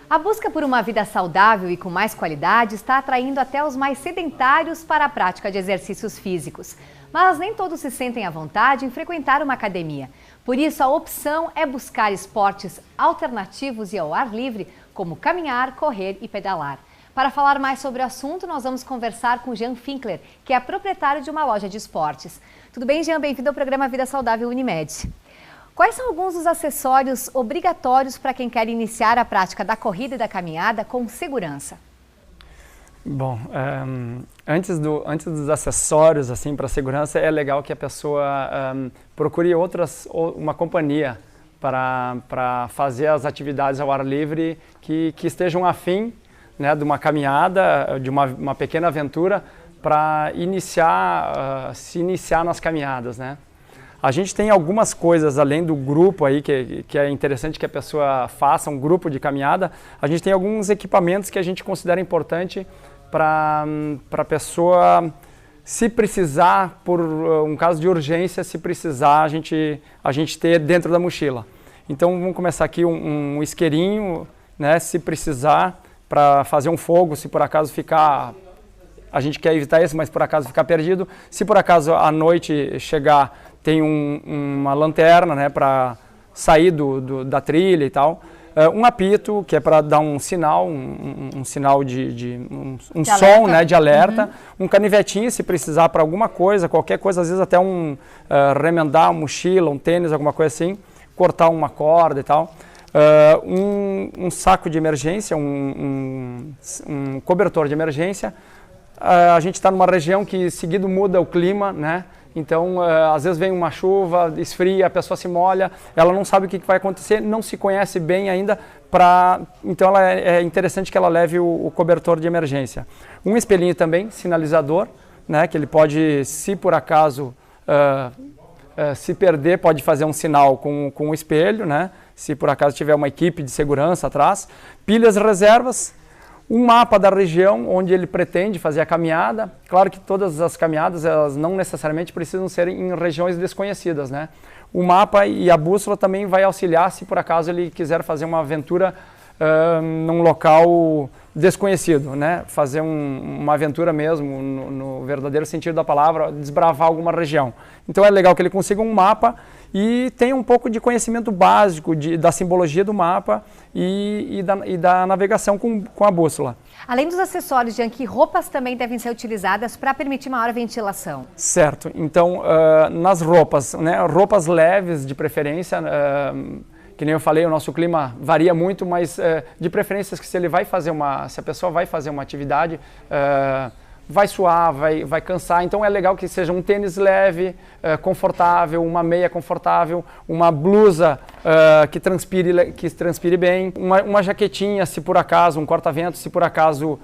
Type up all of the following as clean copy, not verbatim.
A busca por uma vida saudável e com mais qualidade está atraindo até os mais sedentários para a prática de exercícios físicos. Mas nem todos se sentem à vontade em frequentar uma academia. Por isso, a opção é buscar esportes alternativos e ao ar livre, como caminhar, correr e pedalar. Para falar mais sobre o assunto, nós vamos conversar com Jean Finkler, que é proprietário de uma loja de esportes. Tudo bem, Jean? Bem-vindo ao programa Vida Saudável Unimed. Quais são alguns dos acessórios obrigatórios para quem quer iniciar a prática da corrida e da caminhada com segurança? Bom, antes dos acessórios assim para segurança, é legal que a pessoa procure uma companhia para fazer as atividades ao ar livre que estejam afim, né, de uma caminhada, de uma pequena aventura para se iniciar nas caminhadas, né? A gente tem algumas coisas além do grupo aí que é interessante que a pessoa faça um grupo de caminhada. A gente tem alguns equipamentos que a gente considera importante para a pessoa, se precisar, por um caso de urgência, se precisar, a gente ter dentro da mochila. Então vamos começar aqui um isqueirinho, né, se precisar, para fazer um fogo, se por acaso ficar... A gente quer evitar isso, mas por acaso ficar perdido. Se por acaso à noite chegar, tem uma lanterna, né, para sair da trilha e tal. Um apito, que é para dar um sinal, um sinal de som, né, de alerta. Um canivetinho, se precisar para alguma coisa, qualquer coisa, às vezes até remendar uma mochila, um tênis, alguma coisa assim. Cortar uma corda e tal. Um saco de emergência, um cobertor de emergência. A gente está numa região que seguido muda o clima, né? Então, às vezes vem uma chuva, esfria, a pessoa se molha, ela não sabe o que vai acontecer, não se conhece bem ainda, então é interessante que ela leve o cobertor de emergência. Um espelhinho também, sinalizador, né? Que ele pode, se por acaso se perder, pode fazer um sinal com o espelho, né? Se por acaso tiver uma equipe de segurança atrás. Pilhas reservas. Um mapa da região onde ele pretende fazer a caminhada. Claro que todas as caminhadas, elas não necessariamente precisam ser em regiões desconhecidas, né? O mapa e a bússola também vai auxiliar se por acaso ele quiser fazer uma aventura num local desconhecido, né? Fazer uma aventura mesmo, no verdadeiro sentido da palavra, desbravar alguma região. Então é legal que ele consiga um mapa e tenha um pouco de conhecimento básico da simbologia do mapa e da navegação com a bússola. Além dos acessórios, Jean, que roupas também devem ser utilizadas para permitir maior ventilação? Certo. Então, nas roupas, né, roupas leves de preferência, que nem eu falei, o nosso clima varia muito, mas de preferência que se a pessoa vai fazer uma atividade, vai suar, vai cansar, então é legal que seja um tênis leve, confortável, uma meia confortável, uma blusa que transpire bem, uma jaquetinha, se por acaso, um corta-vento, se por acaso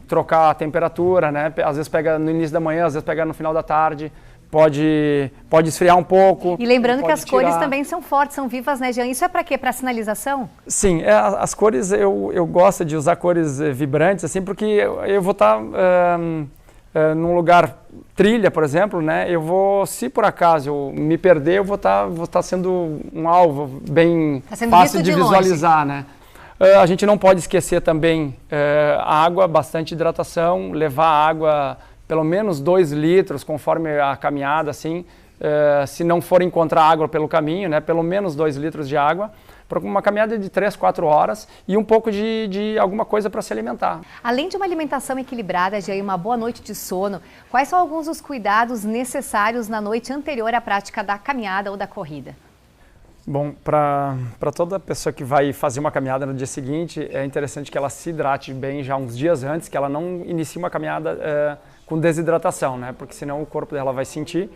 trocar a temperatura, né? Às vezes pega no início da manhã, às vezes pega no final da tarde. Pode esfriar um pouco. E lembrando que as cores também são fortes, são vivas, né, Jean? Isso é para quê? Para sinalização? Sim, as cores, eu gosto de usar cores vibrantes, assim, porque eu vou estar num lugar, trilha, por exemplo, né? Se por acaso eu me perder, eu vou estar sendo um alvo bem fácil de visualizar, né? A gente não pode esquecer também água, bastante hidratação, levar água... pelo menos 2 litros, conforme a caminhada, assim, se não for encontrar água pelo caminho, né, pelo menos 2 litros de água, para uma caminhada de 3, 4 horas e um pouco de alguma coisa para se alimentar. Além de uma alimentação equilibrada, Jean, e uma boa noite de sono, quais são alguns dos cuidados necessários na noite anterior à prática da caminhada ou da corrida? Bom, para toda pessoa que vai fazer uma caminhada no dia seguinte, é interessante que ela se hidrate bem já uns dias antes, que ela não inicie uma caminhada com desidratação, né? Porque senão o corpo dela vai sentir.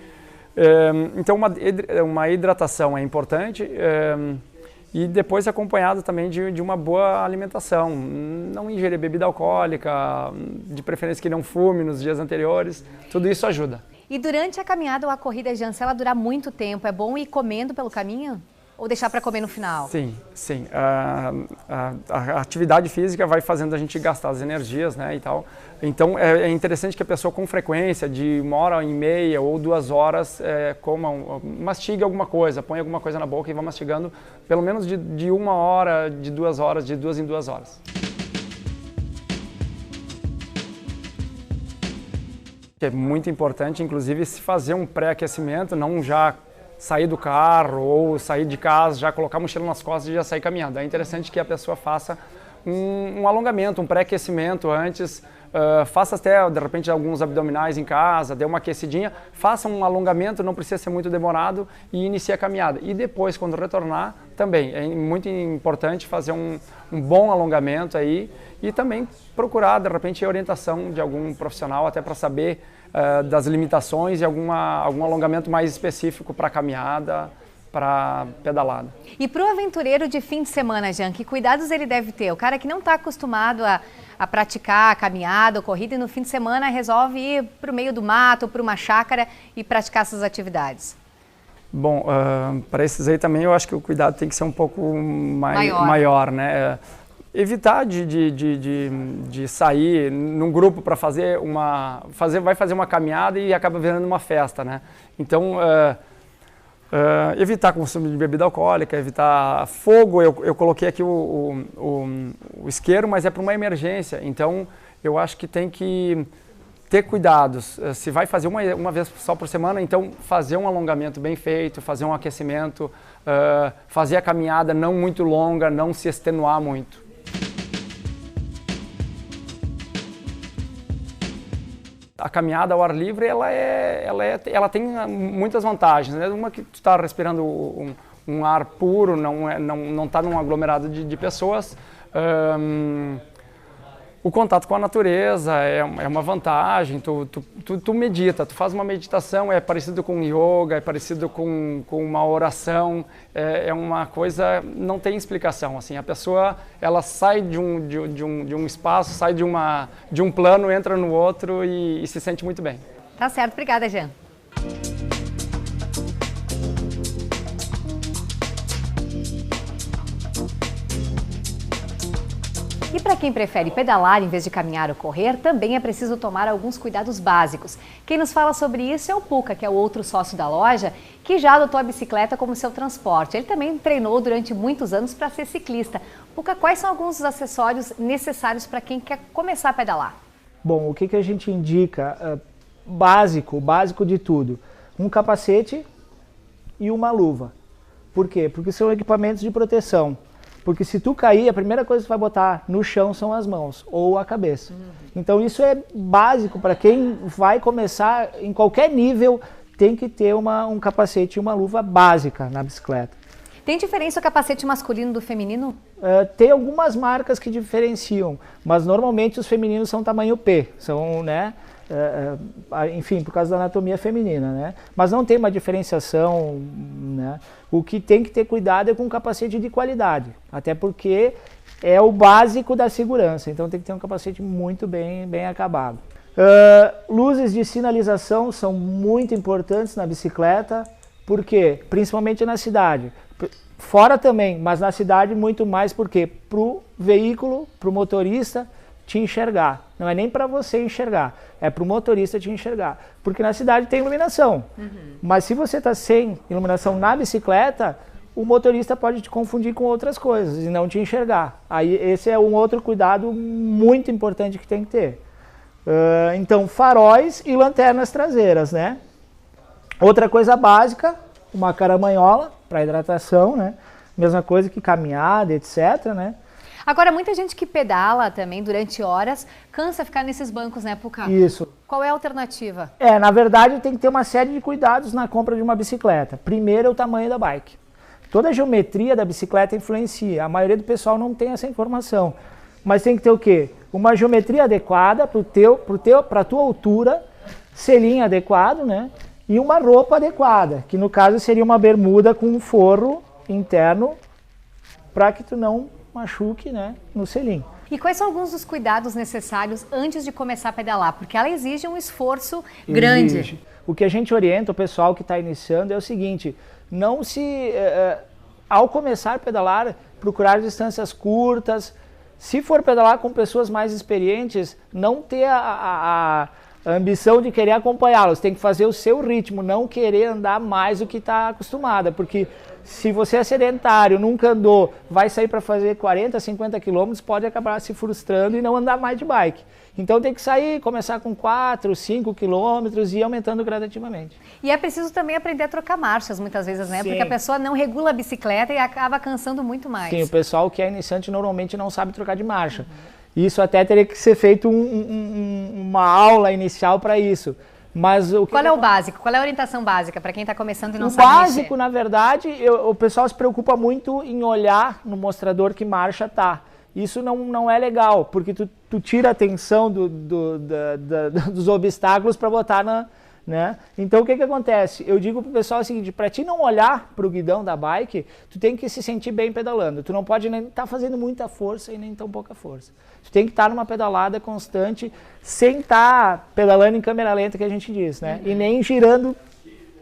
Então uma hidratação é importante e depois acompanhado também de uma boa alimentação. Não ingerir bebida alcoólica, de preferência que não fume nos dias anteriores, tudo isso ajuda. E durante a caminhada ou a corrida, Jean, se ela durar muito tempo, é bom ir comendo pelo caminho? ou deixar para comer no final? Sim, sim. A atividade física vai fazendo a gente gastar as energias, né, e tal. Então é interessante que a pessoa com frequência, de 1h30 ou 2 horas, mastigue alguma coisa, põe alguma coisa na boca e vá mastigando pelo menos de 1 hora, de 2 horas, de 2 em 2 horas. É muito importante, inclusive, se fazer um pré-aquecimento, não já sair do carro ou sair de casa, já colocar a mochila nas costas e já sair caminhando. É interessante que a pessoa faça um alongamento, um pré-aquecimento antes, faça até, de repente, alguns abdominais em casa, dê uma aquecidinha, faça um alongamento, não precisa ser muito demorado e inicie a caminhada. E depois, quando retornar, também é muito importante fazer um bom alongamento aí e também procurar, de repente, a orientação de algum profissional até para saber das limitações e algum alongamento mais específico para caminhada, para pedalada. E para o aventureiro de fim de semana, Jean, que cuidados ele deve ter? O cara que não está acostumado a praticar a caminhada ou corrida e no fim de semana resolve ir para o meio do mato ou para uma chácara e praticar essas atividades. Bom, para esses aí também eu acho que o cuidado tem que ser um pouco maior, né? Evitar de sair num grupo para vai fazer uma caminhada e acaba virando uma festa, né? Então, evitar consumo de bebida alcoólica, evitar fogo. Eu coloquei aqui o isqueiro, mas é para uma emergência. Então, eu acho que tem que ter cuidados. Se vai fazer uma vez só por semana, então fazer um alongamento bem feito, fazer um aquecimento, fazer a caminhada não muito longa, não se extenuar muito. A caminhada ao ar livre, ela tem muitas vantagens, né? Uma que tu está respirando um ar puro, não está num aglomerado de pessoas. O contato com a natureza é uma vantagem, tu medita, tu faz uma meditação, é parecido com yoga, é parecido com uma oração, é uma coisa, não tem explicação, assim, a pessoa, ela sai de um espaço, sai de um plano, entra no outro e se sente muito bem. Tá certo, obrigada, Jean. E para quem prefere pedalar em vez de caminhar ou correr, também é preciso tomar alguns cuidados básicos. Quem nos fala sobre isso é o Puca, que é o outro sócio da loja, que já adotou a bicicleta como seu transporte. Ele também treinou durante muitos anos para ser ciclista. Puca, quais são alguns dos acessórios necessários para quem quer começar a pedalar? Bom, o que a gente indica? Básico de tudo. Um capacete e uma luva. Por quê? Porque são equipamentos de proteção. Porque se tu cair, a primeira coisa que tu vai botar no chão são as mãos ou a cabeça. Então isso é básico para quem vai começar em qualquer nível, tem que ter um capacete e uma luva básica na bicicleta. Tem diferença o capacete masculino do feminino? Tem algumas marcas que diferenciam, mas normalmente os femininos são tamanho P, são, né? Enfim, por causa da anatomia feminina, né? Mas não tem uma diferenciação, né? O que tem que ter cuidado é com um capacete de qualidade, até porque é o básico da segurança, então tem que ter um capacete muito bem acabado. Luzes de sinalização são muito importantes na bicicleta, porque principalmente na cidade, fora também, mas na cidade muito mais, porque para o veículo, para o motorista te enxergar, não é nem para você enxergar, é para o motorista te enxergar, porque na cidade tem iluminação, mas se você está sem iluminação na bicicleta, o motorista pode te confundir com outras coisas e não te enxergar. Aí esse é um outro cuidado muito importante que tem que ter. Então, faróis e lanternas traseiras, né? Outra coisa básica, uma caramanhola para hidratação, né? Mesma coisa que caminhada, etc, né? Agora, muita gente que pedala também durante horas, cansa ficar nesses bancos, né, Puca? Isso. Qual é a alternativa? Na verdade, tem que ter uma série de cuidados na compra de uma bicicleta. Primeiro é o tamanho da bike. Toda a geometria da bicicleta influencia. A maioria do pessoal não tem essa informação. Mas tem que ter o quê? Uma geometria adequada para a tua altura, selim adequado, né? E uma roupa adequada, que no caso seria uma bermuda com um forro interno para que tu não machuque, né, no selim. E quais são alguns dos cuidados necessários antes de começar a pedalar? Porque ela exige um esforço grande. O que a gente orienta o pessoal que está iniciando é o seguinte, não se ao começar a pedalar, procurar distâncias curtas. Se for pedalar com pessoas mais experientes, não ter a ambição de querer acompanhá-los, tem que fazer o seu ritmo, não querer andar mais do que está acostumada, porque se você é sedentário, nunca andou, vai sair para fazer 40, 50 quilômetros, pode acabar se frustrando e não andar mais de bike. Então tem que sair, começar com 4, 5 quilômetros e ir aumentando gradativamente. E é preciso também aprender a trocar marchas muitas vezes, né? Sim. Porque a pessoa não regula a bicicleta e acaba cansando muito mais. Sim, o pessoal que é iniciante normalmente não sabe trocar de marcha. Isso até teria que ser feito uma aula inicial para isso. Mas qual é o básico? Qual é a orientação básica para quem está começando e não sabe mexer? O básico, na verdade, o pessoal se preocupa muito em olhar no mostrador que marcha tá. Isso não é legal, porque tu tira a atenção dos obstáculos para botar na... Né? Então o que acontece? Eu digo pro pessoal o seguinte, para ti não olhar pro guidão da bike, tu tem que se sentir bem pedalando. Tu não pode nem estar fazendo muita força e nem tão pouca força. Tu tem que estar numa pedalada constante, sem estar pedalando em câmera lenta, que a gente diz, né? E nem girando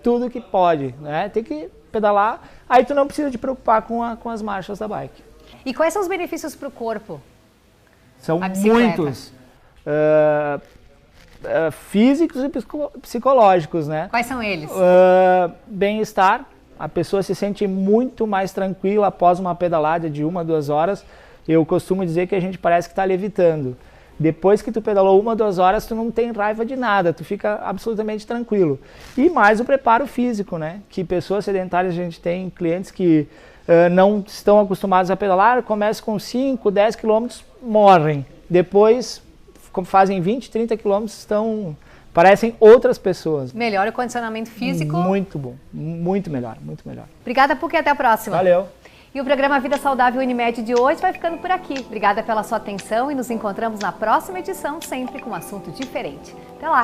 tudo que pode, né? Tem que pedalar, aí tu não precisa te preocupar com as marchas da bike. E quais são os benefícios para o corpo? São muitos. Físicos e psicológicos, né? Quais são eles? Bem-estar, a pessoa se sente muito mais tranquila após uma pedalada de 1, 2 horas. Eu costumo dizer que a gente parece que está levitando. Depois que tu pedalou 1, 2 horas, tu não tem raiva de nada, tu fica absolutamente tranquilo. E mais o preparo físico, né? Que pessoas sedentárias, a gente tem clientes que não estão acostumados a pedalar, começam com 5, 10 quilômetros, morrem. Depois fazem 20, 30 quilômetros, parecem outras pessoas. Melhora o condicionamento físico. Muito bom, muito melhor, muito melhor. Obrigada, Puc, e até a próxima. Valeu. E o programa Vida Saudável Unimed de hoje vai ficando por aqui. Obrigada pela sua atenção e nos encontramos na próxima edição, sempre com um assunto diferente. Até lá!